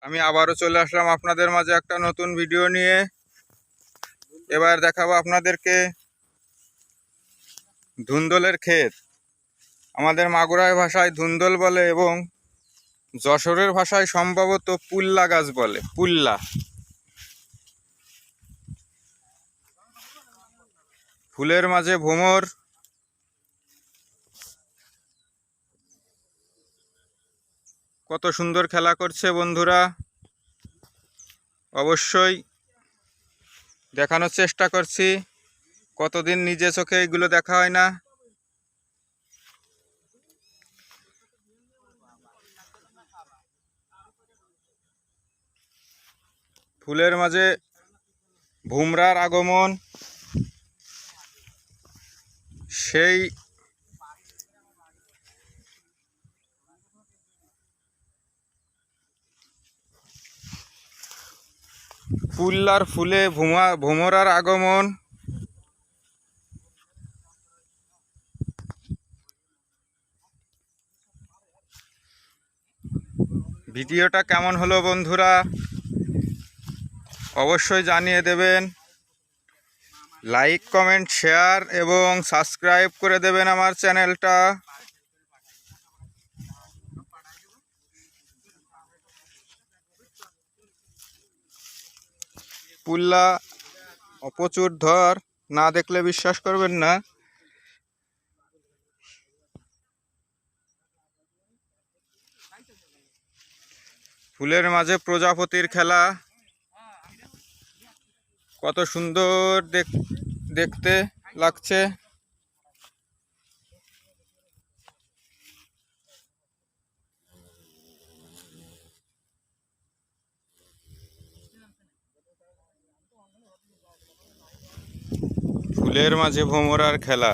আমি আবারও চলে আসলাম আপনাদের মাঝে একটা নতুন ভিডিও নিয়ে। এবার দেখাবো আপনাদেরকে ধুন্দলের ক্ষেত। আমাদের মাগুরার ভাষায় ধুন্দল বলে এবং যশোরের ভাষায় সম্ভবত পুল্লা গাছ বলে। পুল্লা ফুলের মাঝে ভ্রমর, কত সুন্দর খেলা করছে বন্ধুরা। অবশ্যই দেখানোর চেষ্টা করছি, কতদিন নিজে চোখে এগুলো দেখা হয় না। ফুলের মাঝে ভুমরার আগমন, সেই পুল্লার ফুলে ভোমরার আগমন। ভিডিওটা কেমন হলো বন্ধুরা অবশ্যই জানিয়ে দেবেন। লাইক, কমেন্ট, শেয়ার এবং সাবস্ক্রাইব করে দেবেন আমার চ্যানেলটা। পুল্লা প্রচুর ধর, না দেখলে বিশ্বাস করবেন না। ফুলের মাঝে প্রজাপতির খেলা, কত সুন্দর দেখতে লাগছে। ফুলের মাঝে ভ্রমরার খেলা,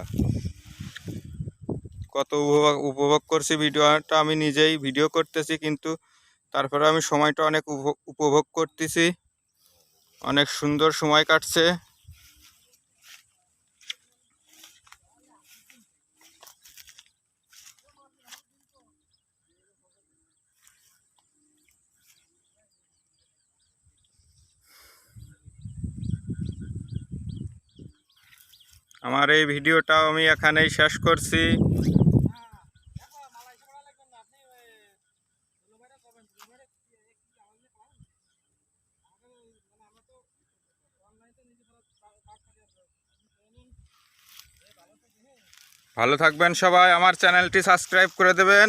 কত উপভোগ করছি। ভিডিওটা আমি নিজেই ভিডিও করতেছি, কিন্তু তারপরে আমি সময়টা অনেক উপভোগ করতেছি। অনেক সুন্দর সময় কাটছে। আমার এই ভিডিওটা আমি এখানেই শেষ করছি। ভালো থাকবেন সবাই, আমার চ্যানেলটি সাবস্ক্রাইব করে দেবেন।